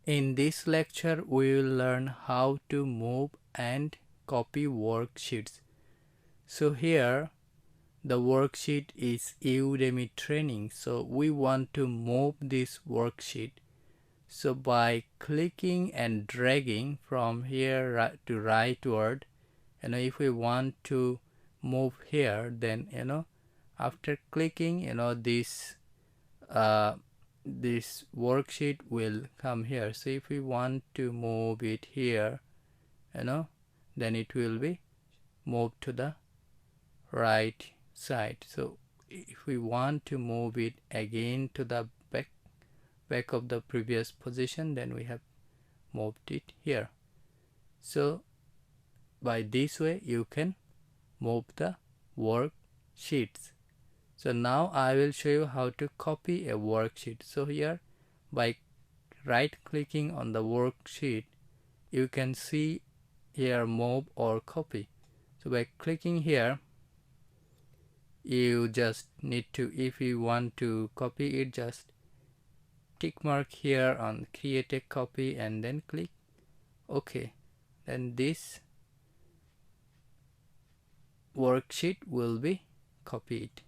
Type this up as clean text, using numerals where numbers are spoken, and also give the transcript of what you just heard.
In this lecture, we will learn how to move and copy worksheets. So here, the worksheet is Udemy training. So we want to move this worksheet. So by clicking and dragging from here to rightward, if we want to move here, then after clicking, this worksheet will come here. So if we want to move it here, then it will be moved to the right side. So if we want to move it again to the back of the previous position, then we have moved it here. So by this way you can move the worksheets. So now I will show you how to copy a worksheet. So here, by right clicking on the worksheet, you can see here move or copy. So by clicking here, you just need to, if you want to copy it, just tick mark here on create a copy and then click OK. Then this worksheet will be copied.